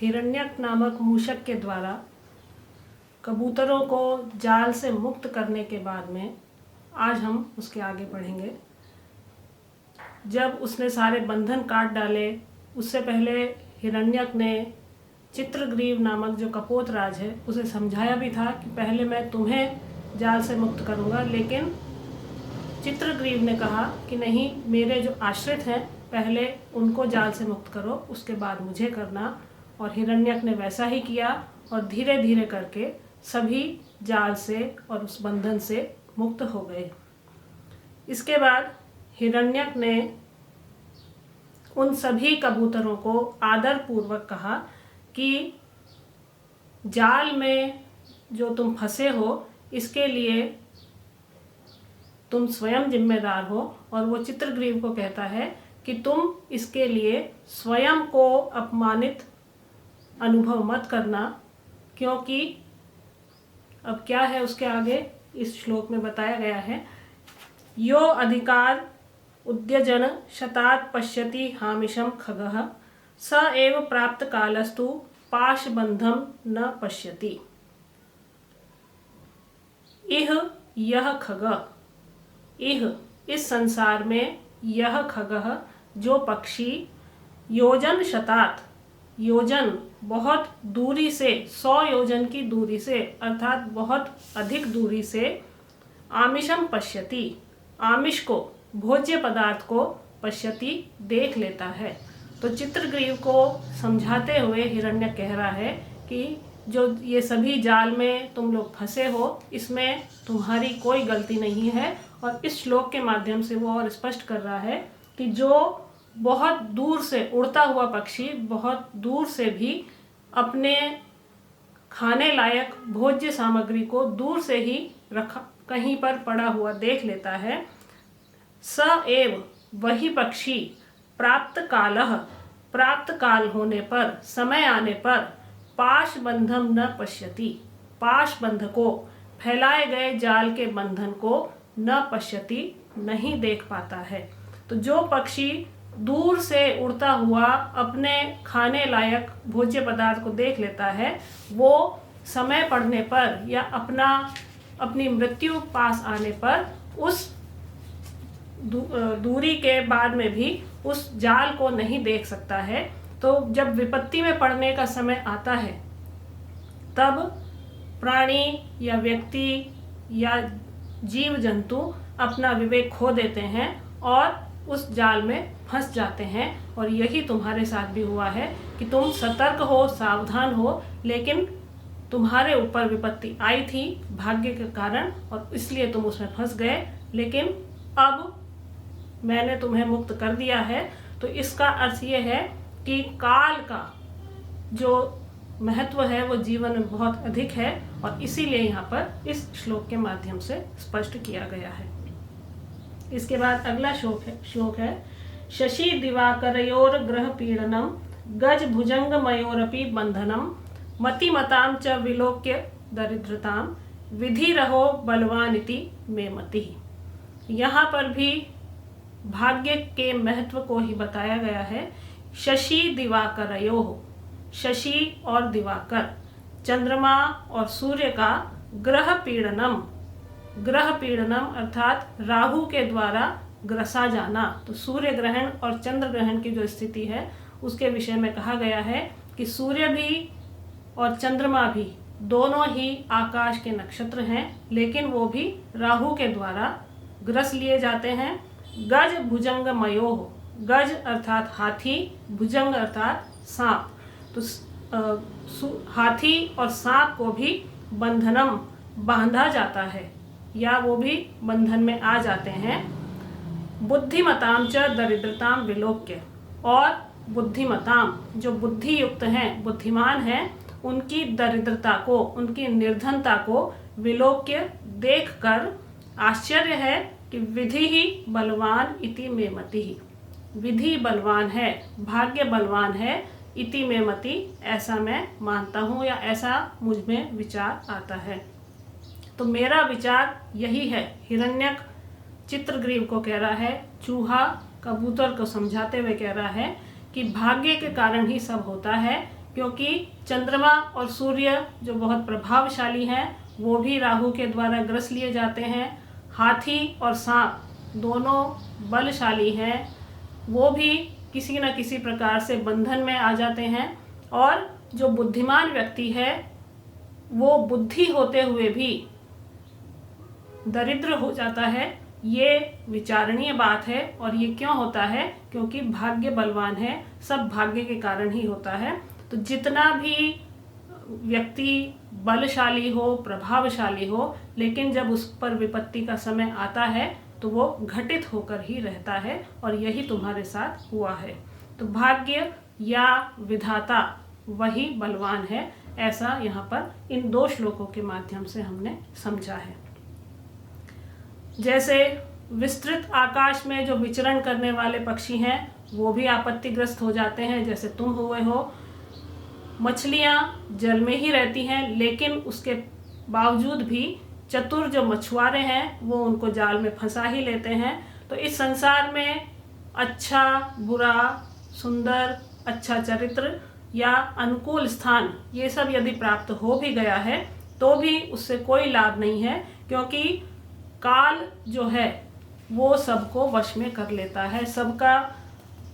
हिरण्यक नामक मूषक के द्वारा कबूतरों को जाल से मुक्त करने के बाद में आज हम उसके आगे बढ़ेंगे। जब उसने सारे बंधन काट डाले, उससे पहले हिरण्यक ने चित्रग्रीव नामक जो कपोतराज है उसे समझाया भी था कि पहले मैं तुम्हें जाल से मुक्त करूंगा, लेकिन चित्रग्रीव ने कहा कि नहीं, मेरे जो आश्रित हैं पहले उनको जाल से मुक्त करो, उसके बाद मुझे करना। और हिरण्यक ने वैसा ही किया और धीरे धीरे करके सभी जाल से और उस बंधन से मुक्त हो गए। इसके बाद हिरण्यक ने उन सभी कबूतरों को आदर पूर्वक कहा कि जाल में जो तुम फंसे हो इसके लिए तुम स्वयं जिम्मेदार हो। और वो चित्रग्रीव को कहता है कि तुम इसके लिए स्वयं को अपमानित अनुभव मत करना, क्योंकि अब क्या है उसके आगे इस श्लोक में बताया गया है, यो अधिकार उद्यजन शतात पश्यति हामिशम खगः स एव प्राप्त कालस्तु पाशबंधम न पश्यति। इह यह खग, इह इस संसार में, यह खगः जो पक्षी, योजन शतात, योजन बहुत दूरी से, 100 योजन की दूरी से अर्थात बहुत अधिक दूरी से, आमिषम पश्यति, आमिष को, भोज्य पदार्थ को, पश्यति देख लेता है। तो चित्रग्रीव को समझाते हुए हिरण्यक कह रहा है कि जो ये सभी जाल में तुम लोग फंसे हो इसमें तुम्हारी कोई गलती नहीं है। और इस श्लोक के माध्यम से वो और स्पष्ट कर रहा है कि जो बहुत दूर से उड़ता हुआ पक्षी बहुत दूर से भी अपने खाने लायक भोज्य सामग्री को दूर से ही रखा कहीं पर पड़ा हुआ देख लेता है, स एव वही पक्षी, प्राप्त कालः प्राप्त काल होने पर, समय आने पर, पाशबंधम न पश्यति, पाशबंध को, फैलाए गए जाल के बंधन को, न पश्यति नहीं देख पाता है। तो जो पक्षी दूर से उड़ता हुआ अपने खाने लायक भोज्य पदार्थ को देख लेता है, वो समय पड़ने पर या अपनी मृत्यु पास आने पर उस दूरी के बाद में भी उस जाल को नहीं देख सकता है। तो जब विपत्ति में पड़ने का समय आता है तब प्राणी या व्यक्ति या जीव जंतु अपना विवेक खो देते हैं और उस जाल में फंस जाते हैं। और यही तुम्हारे साथ भी हुआ है कि तुम सतर्क हो, सावधान हो, लेकिन तुम्हारे ऊपर विपत्ति आई थी भाग्य के कारण और इसलिए तुम उसमें फंस गए, लेकिन अब मैंने तुम्हें मुक्त कर दिया है। तो इसका अर्थ ये है कि काल का जो महत्व है वो जीवन में बहुत अधिक है और इसीलिए यहाँ पर इस श्लोक के माध्यम से स्पष्ट किया गया है। इसके बाद अगला श्लोक है शशि दिवाकरयोर ग्रह पीड़नम गज भुजंग मयोरपि बंधनम मतिमताम च विलोक्य दरिद्रताम विधि रहो बलवानिति में मति। यहाँ पर भी भाग्य के महत्व को ही बताया गया है। शशि दिवाकरयोः, शशि और दिवाकर, चंद्रमा और सूर्य का ग्रह पीड़नम, ग्रह पीड़नम अर्थात राहु के द्वारा ग्रसा जाना। तो सूर्य ग्रहण और चंद्र ग्रहण की जो स्थिति है उसके विषय में कहा गया है कि सूर्य भी और चंद्रमा भी दोनों ही आकाश के नक्षत्र हैं, लेकिन वो भी राहु के द्वारा ग्रस लिए जाते हैं। गज भुजंग मयोः, गज अर्थात हाथी, भुजंग अर्थात सांप। तो हाथी और सांप को भी बंधनम बांधा जाता है या वो भी बंधन में आ जाते हैं। बुद्धिमताम च दरिद्रताम विलोक्य, और बुद्धिमताम जो बुद्धि युक्त हैं, बुद्धिमान हैं, उनकी दरिद्रता को, उनकी निर्धनता को विलोक्य देखकर आश्चर्य है कि विधि ही बलवान इति में मति, विधि बलवान है, भाग्य बलवान है, इति में मति, ऐसा मैं मानता हूँ या ऐसा मुझ में विचार आता है। तो मेरा विचार यही है। हिरण्यक चित्रग्रीव को कह रहा है, चूहा कबूतर को समझाते हुए कह रहा है कि भाग्य के कारण ही सब होता है। क्योंकि चंद्रमा और सूर्य जो बहुत प्रभावशाली हैं वो भी राहु के द्वारा ग्रस लिए जाते हैं। हाथी और सांप दोनों बलशाली हैं, वो भी किसी न किसी प्रकार से बंधन में आ जाते हैं। और जो बुद्धिमान व्यक्ति है वो बुद्धि होते हुए भी दरिद्र हो जाता है। ये विचारणीय बात है। और ये क्यों होता है? क्योंकि भाग्य बलवान है, सब भाग्य के कारण ही होता है। तो जितना भी व्यक्ति बलशाली हो, प्रभावशाली हो, लेकिन जब उस पर विपत्ति का समय आता है तो वो घटित होकर ही रहता है। और यही तुम्हारे साथ हुआ है। तो भाग्य या विधाता वही बलवान है, ऐसा यहाँ पर इन 2 श्लोकों के माध्यम से हमने समझा है। जैसे विस्तृत आकाश में जो विचरण करने वाले पक्षी हैं वो भी आपत्तिग्रस्त हो जाते हैं, जैसे तुम हुए हो। मछलियाँ जल में ही रहती हैं, लेकिन उसके बावजूद भी चतुर जो मछुआरे हैं वो उनको जाल में फंसा ही लेते हैं। तो इस संसार में अच्छा बुरा, सुंदर, अच्छा चरित्र या अनुकूल स्थान, ये सब यदि प्राप्त हो भी गया है तो भी उससे कोई लाभ नहीं है, क्योंकि काल जो है वो सबको वश में कर लेता है। सबका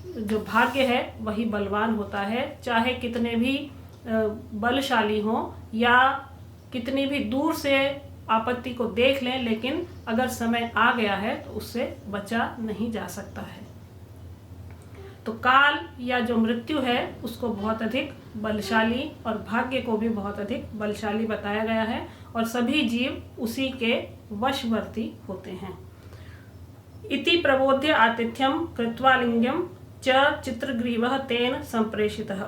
जो भाग्य है वही बलवान होता है, चाहे कितने भी बलशाली हों या कितनी भी दूर से आपत्ति को देख लें, लेकिन अगर समय आ गया है तो उससे बचा नहीं जा सकता है। तो काल या जो मृत्यु है उसको बहुत अधिक बलशाली और भाग्य को भी बहुत अधिक बलशाली बताया गया है, और सभी जीव उसी के वशवर्ती होते हैं। इति प्रबोध्य आतिथ्यम कृत्वा लिंगम च चित्रग्रीवः तेन संप्रेषितः।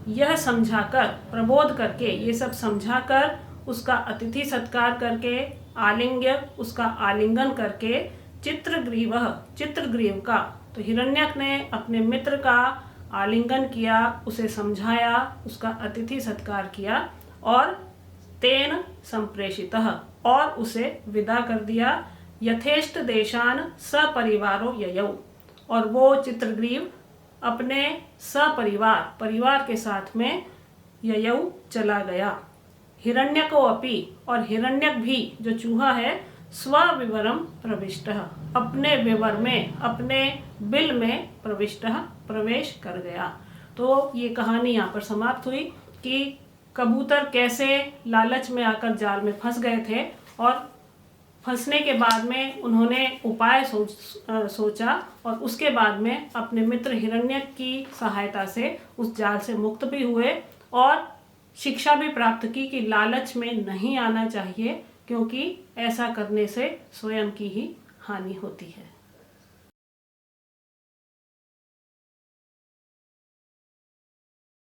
यह समझाकर, प्रबोध करके, ये सब समझाकर, उसका अतिथि सत्कार करके, आलिंग्य उसका आलिंगन करके, चित्रग्रीवः चित्रग्रीव का, तो हिरण्यक ने अपने मित्र का आलिंगन किया, उसे समझाया, उसका अतिथि सत्कार किया, और तेन संप्रेषितः, और उसे विदा कर दिया। यथेष्ट देशान सपरिवारो ययौ, और वो चित्रग्रीव अपने सपरिवार, परिवार के साथ में ययौ चला गया। हिरण्यको अपि, और हिरण्यक भी जो चूहा है, स्वविवरम प्रविष्टः, अपने विवर में, अपने बिल में प्रविष्टः, प्रवेश कर गया। तो ये कहानी यहाँ पर समाप्त हुई कि कबूतर कैसे लालच में आकर जाल में फंस गए थे, और फंसने के बाद में उन्होंने उपाय सोचा, और उसके बाद में अपने मित्र हिरण्यक की सहायता से उस जाल से मुक्त भी हुए, और शिक्षा भी प्राप्त की कि लालच में नहीं आना चाहिए, क्योंकि ऐसा करने से स्वयं की ही हानि होती है।